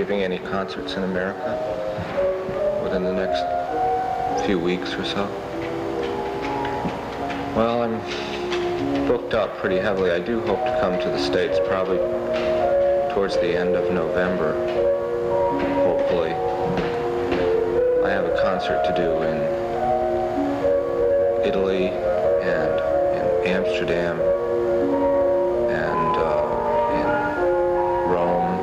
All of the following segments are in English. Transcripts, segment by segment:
giving any concerts in America within the next few weeks or so? Well, I'm booked up pretty heavily. I do hope to come to the States probably towards the end of November, hopefully. I have a concert to do in Italy and in Amsterdam and in Rome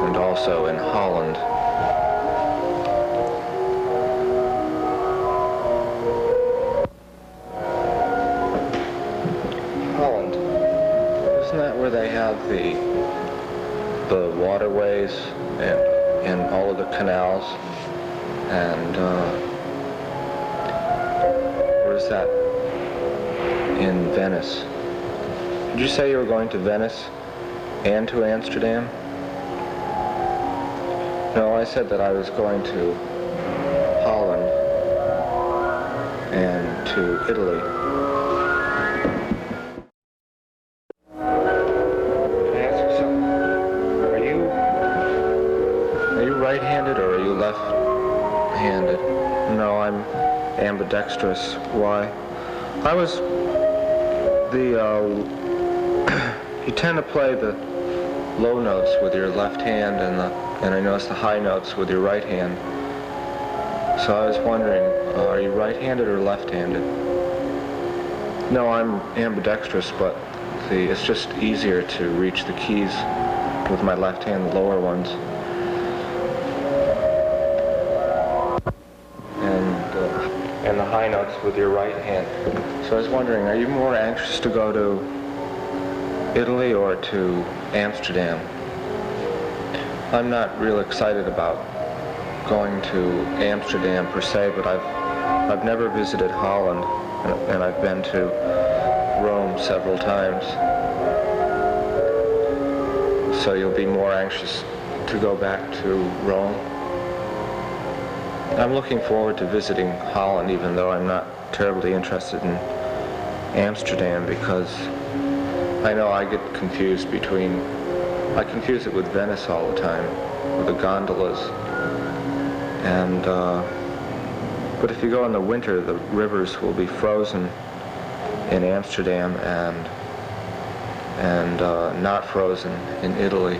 and also in Holland. Holland. Isn't that where they have the waterways and all of the canals? And where's that? In Venice. Did you say you were going to Venice and to Amsterdam? No, I said that I was going to Holland and to Italy. Can I ask you something? Are you right-handed or are you left-handed? No, I'm ambidextrous. Why? I was you tend to play the low notes with your left hand and I notice the high notes with your right hand. So I was wondering, are you right-handed or left-handed? No, I'm ambidextrous, but it's just easier to reach the keys with my left hand, the lower ones. And the high notes with your right hand. So I was wondering, are you more anxious to go to Italy or to Amsterdam? I'm not real excited about going to Amsterdam per se, but I've never visited Holland, and I've been to Rome several times. So you'll be more anxious to go back to Rome? I'm looking forward to visiting Holland, even though I'm not terribly interested in Amsterdam, because I know I get confused I confuse it with Venice all the time, with the gondolas. And, but if you go in the winter, the rivers will be frozen in Amsterdam and not frozen in Italy.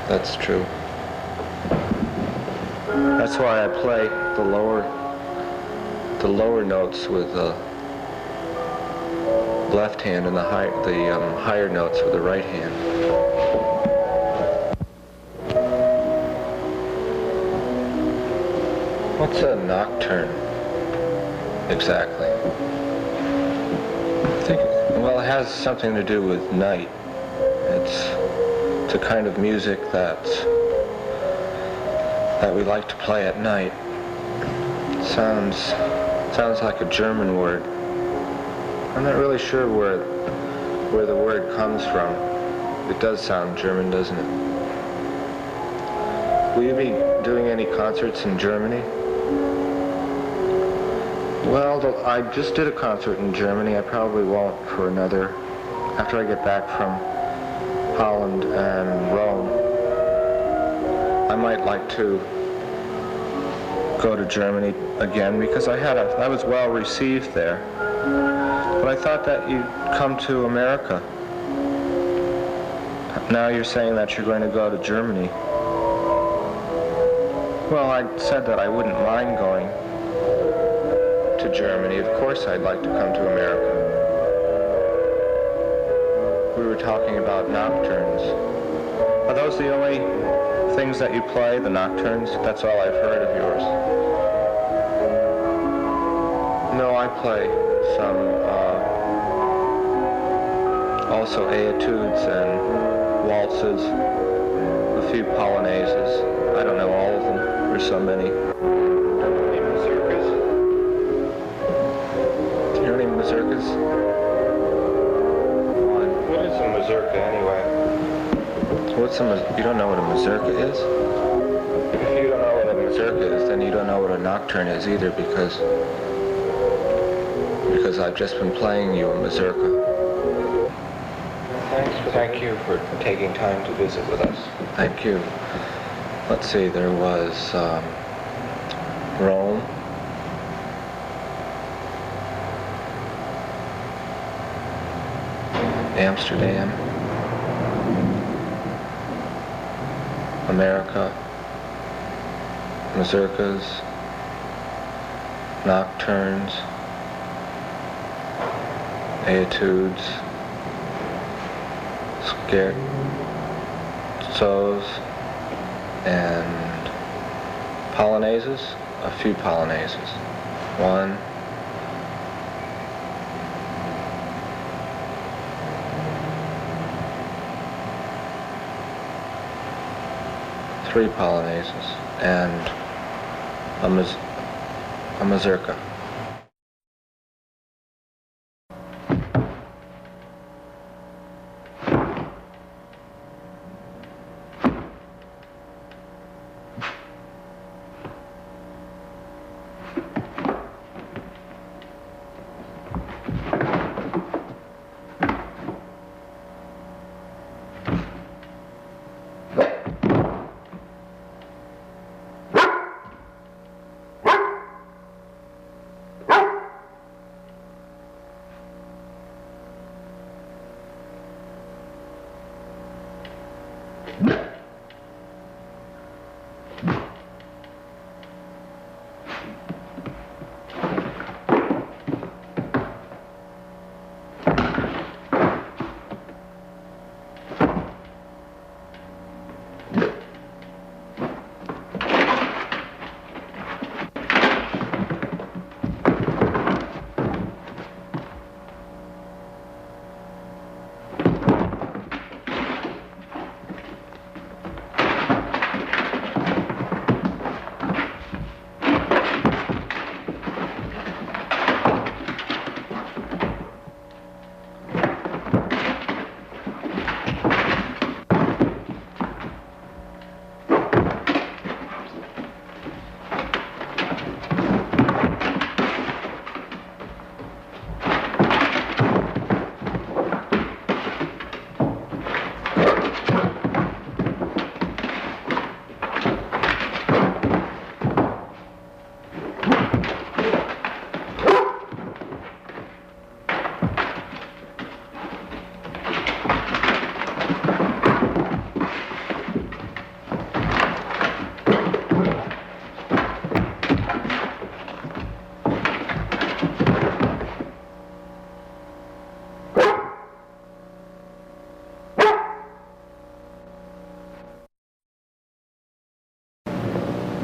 That's true. That's why I play the lower notes with the left hand and the higher notes with the right hand. What's a nocturne exactly? Well, it has something to do with night. It's a kind of music that we like to play at night. It sounds like a German word. I'm not really sure where the word comes from. It does sound German, doesn't it? Will you be doing any concerts in Germany? Well, I just did a concert in Germany. I probably won't for another, after I get back from Holland and Rome. I might like to go to Germany again because I was well received there. But I thought that you'd come to America. Now you're saying that you're going to go to Germany. Well, I said that I wouldn't mind going to Germany. Of course I'd like to come to America. We were talking about nocturnes. Are those the only things that you play, the nocturnes? That's all I've heard of yours. No, I play some, also etudes and waltzes, a few polonaises. I don't know all of them. There's so many. Any mazurkas? Do you know any mazurkas? What is a mazurka anyway? You don't know what a mazurka is? If you don't know what a mazurka is, then you don't know what a nocturne is either, because I've just been playing you a mazurka. Thank you for taking time to visit with us. Thank you. Let's see, there was Rome, Amsterdam, America, mazurkas, nocturnes, etudes, scherzos, and polonaises, a few polonaises. 1, 3 polonaises, and a mazurka.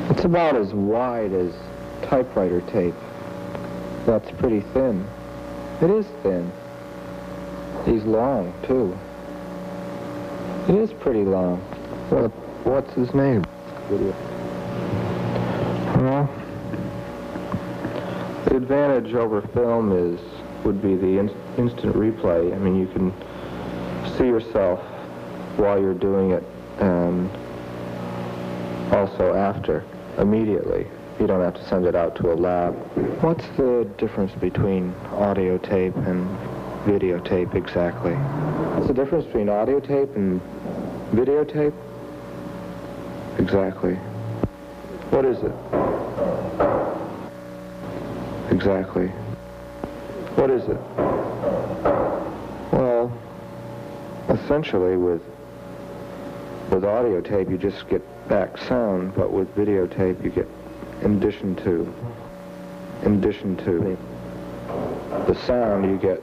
It's about as wide as typewriter tape. That's pretty thin. It is thin. He's long, too. It is pretty long. What's his name? Well, the advantage over film would be the instant replay. I mean, you can see yourself while you're doing it and also after, immediately. You don't have to send it out to a lab. What's the difference between audio tape and videotape exactly? What's the difference between audio tape and videotape? Exactly. What is it? Exactly. What is it? Well, essentially with audio tape you just get back sound, but with videotape you get, in addition to the sound, you get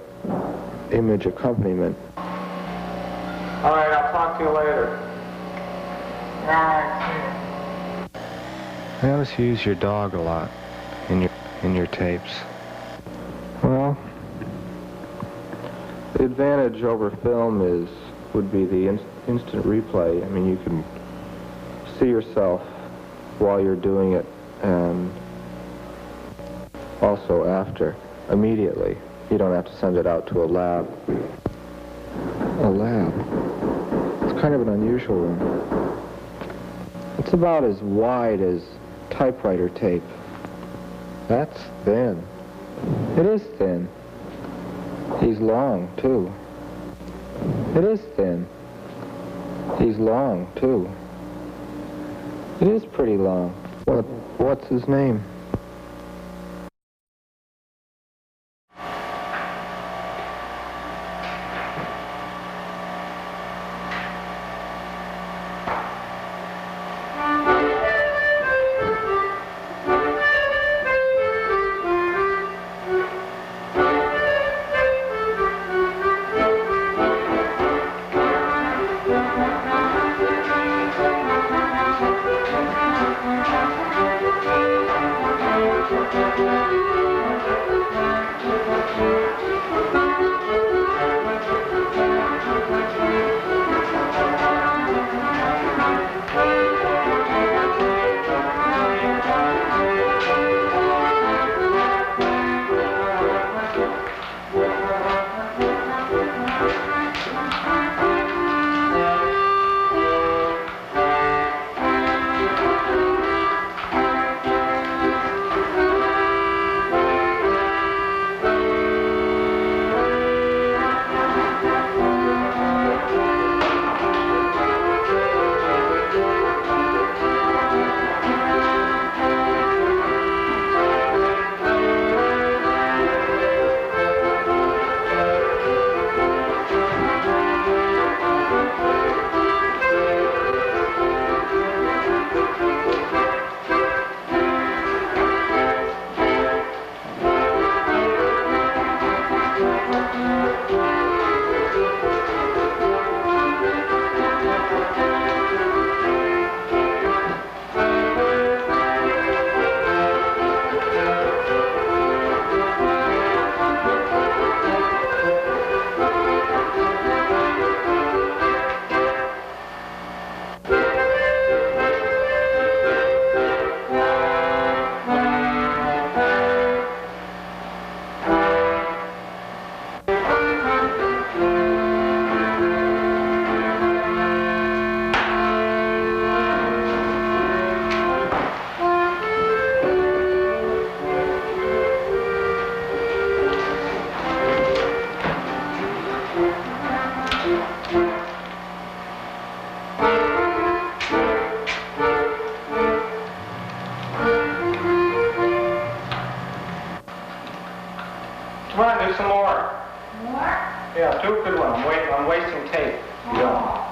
image accompaniment. All right, I'll talk to you later. I notice you use your dog a lot in your tapes. Well, the advantage over film would be the instant replay. I mean, you can see yourself while you're doing it and also after, immediately. You don't have to send it out to a lab. A lab? It's kind of an unusual one. It's about as wide as typewriter tape. That's thin. It is thin. He's long, too. It is thin. He's long, too. It is pretty long. What's his name? Come on, do some more. More? Yeah, do a good one. I'm wasting tape. You don't.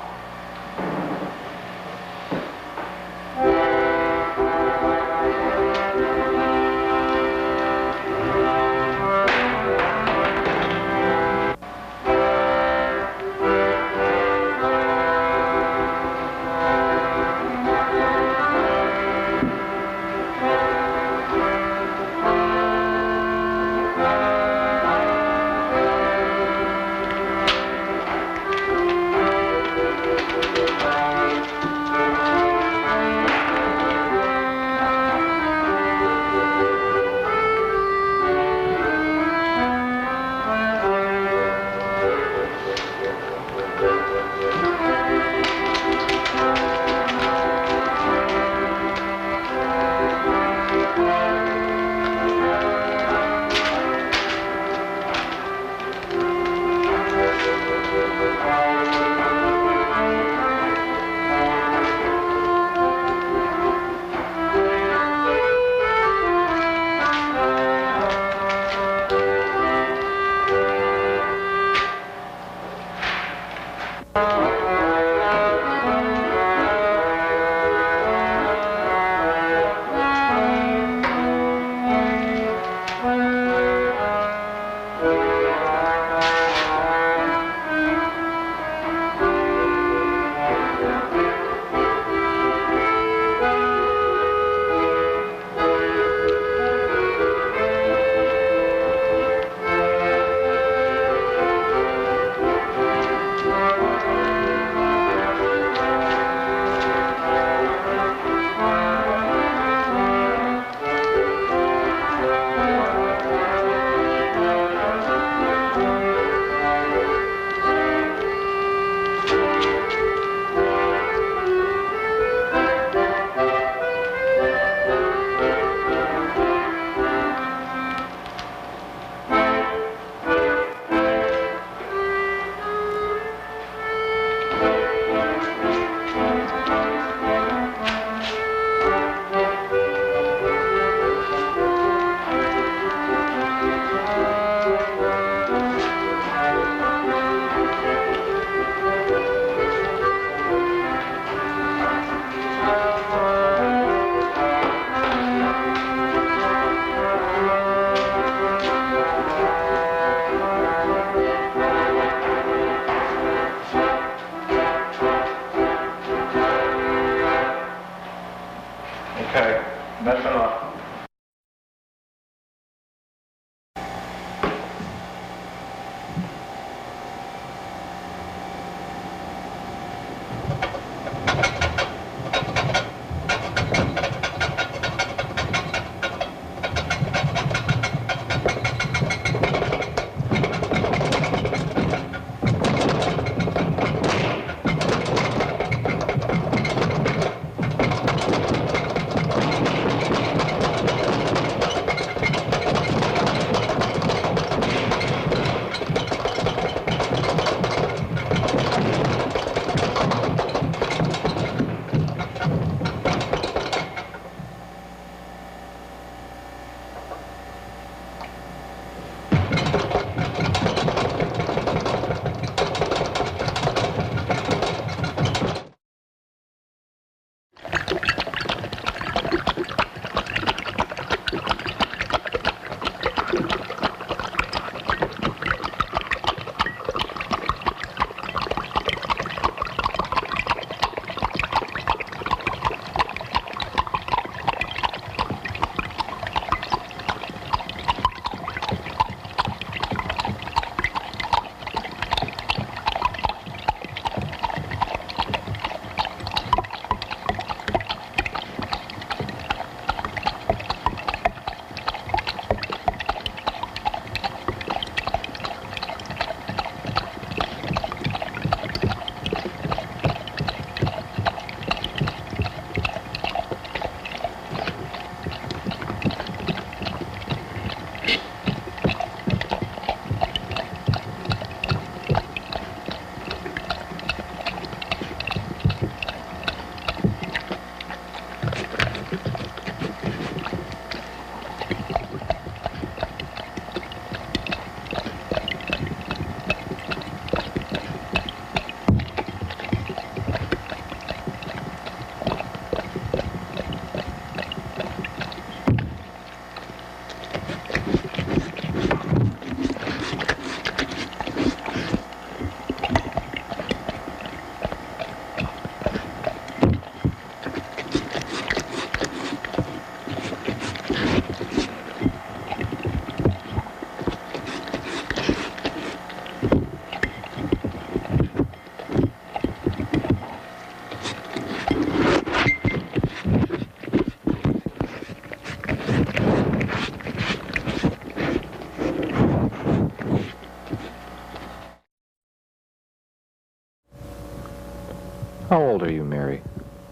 How old are you, Mary?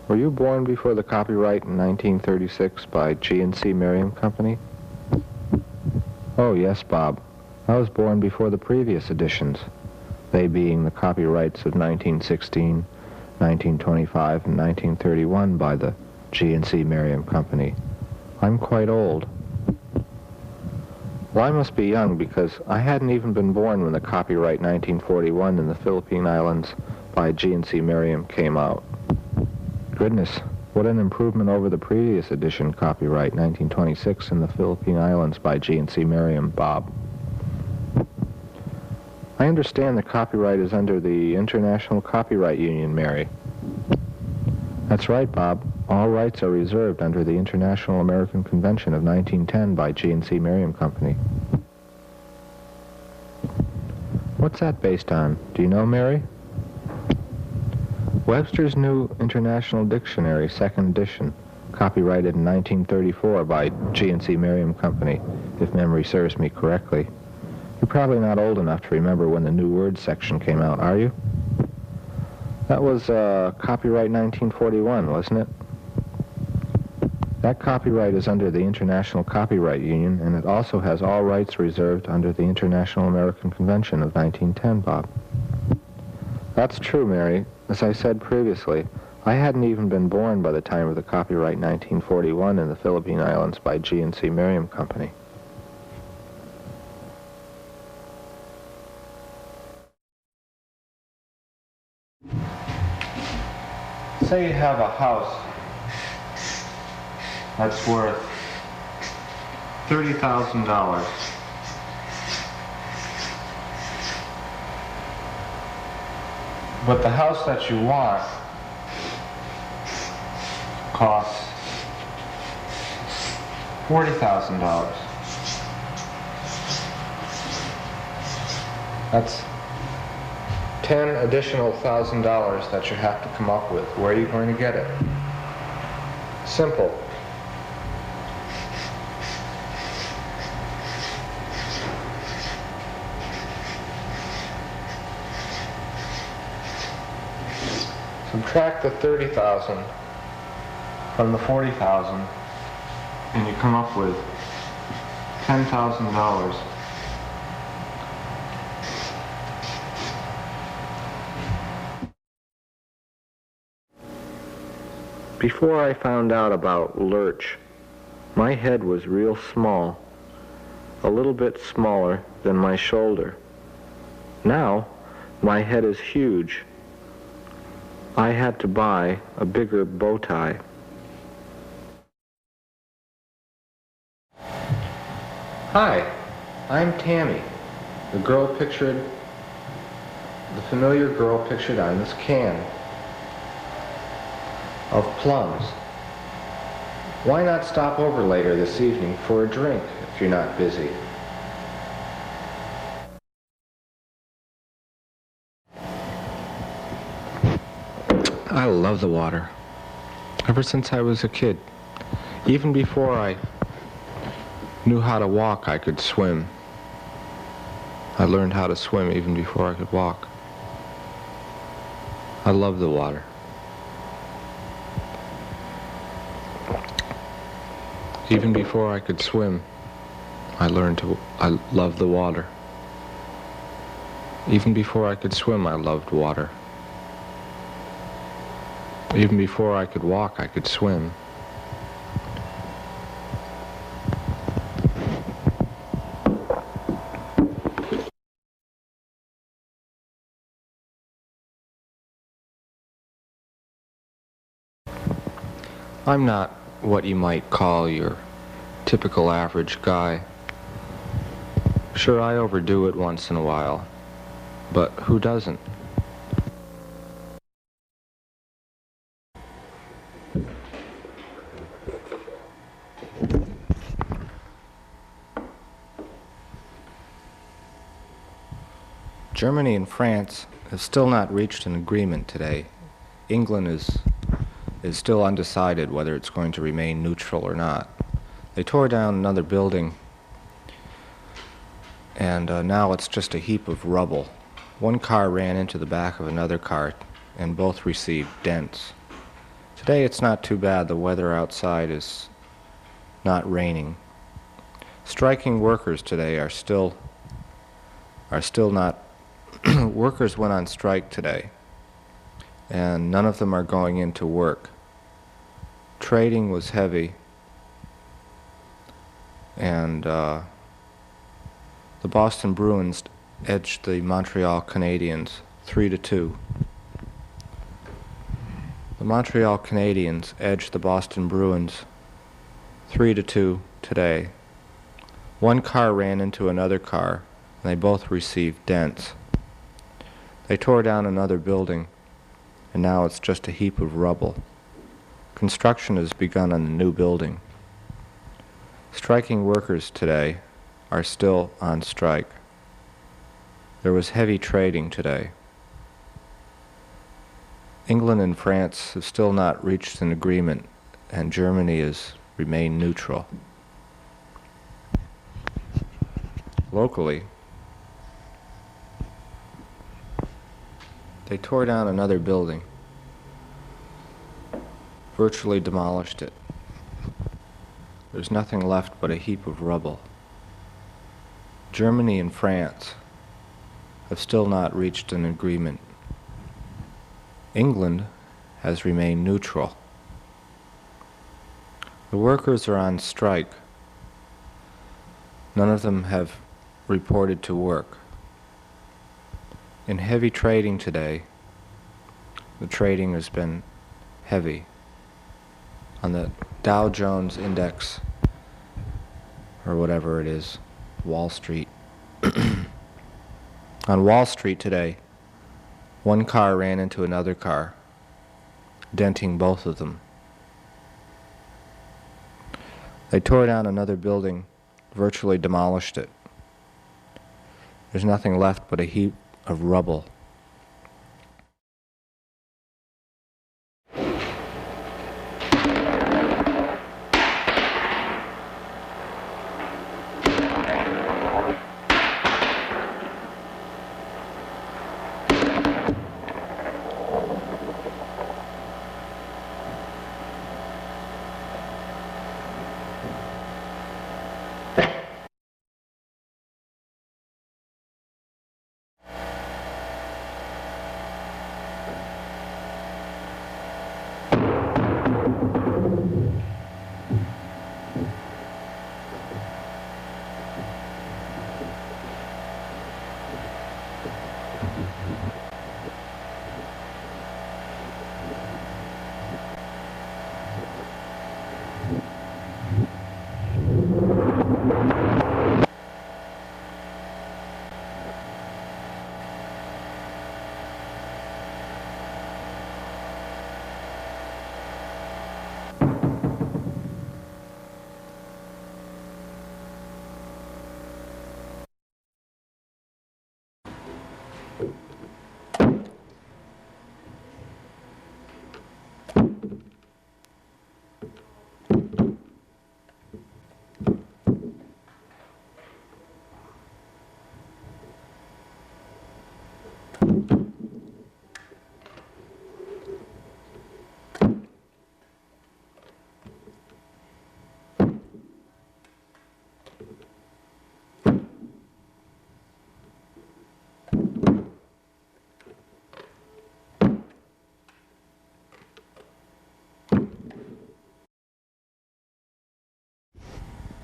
Were you born before the copyright in 1936 by G&C Merriam Company? Oh, yes, Bob. I was born before the previous editions, they being the copyrights of 1916, 1925, and 1931 by the G&C Merriam Company. I'm quite old. Well, I must be young because I hadn't even been born when the copyright 1941 in the Philippine Islands by G&C Merriam came out. Goodness, what an improvement over the previous edition copyright 1926 in the Philippine Islands by G&C Merriam, Bob. I understand the copyright is under the International Copyright Union, Mary. That's right, Bob. All rights are reserved under the International American Convention of 1910 by G&C Merriam Company. What's that based on? Do you know, Mary? Webster's New International Dictionary, 2nd edition, copyrighted in 1934 by G&C Merriam Company, if memory serves me correctly. You're probably not old enough to remember when the new words section came out, are you? That was copyright 1941, wasn't it? That copyright is under the International Copyright Union, and it also has all rights reserved under the International American Convention of 1910, Bob. That's true, Mary. As I said previously, I hadn't even been born by the time of the copyright 1941 in the Philippine Islands by G&C Merriam Company. Say you have a house that's worth $30,000. But the house that you want costs $40,000. That's 10 additional $1,000 that you have to come up with. Where are you going to get it? Simple. Subtract the 30,000 from the 40,000 and you come up with $10,000. Before I found out about lurch, my head was real small, a little bit smaller than my shoulder. Now, my head is huge. I had to buy a bigger bow tie. Hi, I'm Tammy, the familiar girl pictured on this can of plums. Why not stop over later this evening for a drink if you're not busy? I love the water. Ever since I was a kid. Even before I knew how to walk, I could swim. I learned how to swim even before I could walk. I love the water. Even before I could swim, I loved the water. Even before I could swim, I loved water. Even before I could walk, I could swim. I'm not what you might call your typical average guy. Sure, I overdo it once in a while, but who doesn't? Germany and France have still not reached an agreement today. England is still undecided whether it's going to remain neutral or not. They tore down another building, and now it's just a heap of rubble. One car ran into the back of another car and both received dents. Today it's not too bad. The weather outside is not raining. Striking workers today are still not workers went on strike today, and none of them are going into work. Trading was heavy, and the Boston Bruins edged the Montreal Canadiens 3-2. The Montreal Canadiens edged the Boston Bruins 3-2 today. One car ran into another car, and they both received dents. They tore down another building, and now it's just a heap of rubble. Construction has begun on the new building. Striking workers today are still on strike. There was heavy trading today. England and France have still not reached an agreement, and Germany has remained neutral. Locally, they tore down another building, virtually demolished it. There's nothing left but a heap of rubble. Germany and France have still not reached an agreement. England has remained neutral. The workers are on strike. None of them have reported to work. In heavy trading today, the trading has been heavy. On the Dow Jones Index, or whatever it is, Wall Street. On Wall Street today, one car ran into another car, denting both of them. They tore down another building, virtually demolished it. There's nothing left but a heap of rubble.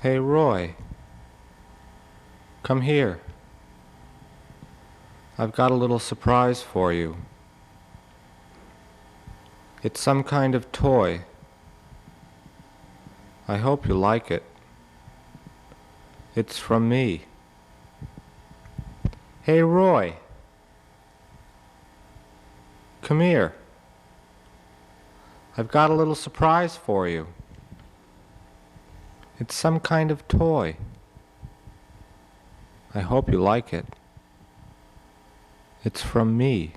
Hey, Roy, come here. I've got a little surprise for you. It's some kind of toy. I hope you like it. It's from me. Hey, Roy, come here. I've got a little surprise for you. It's some kind of toy. I hope you like it. It's from me.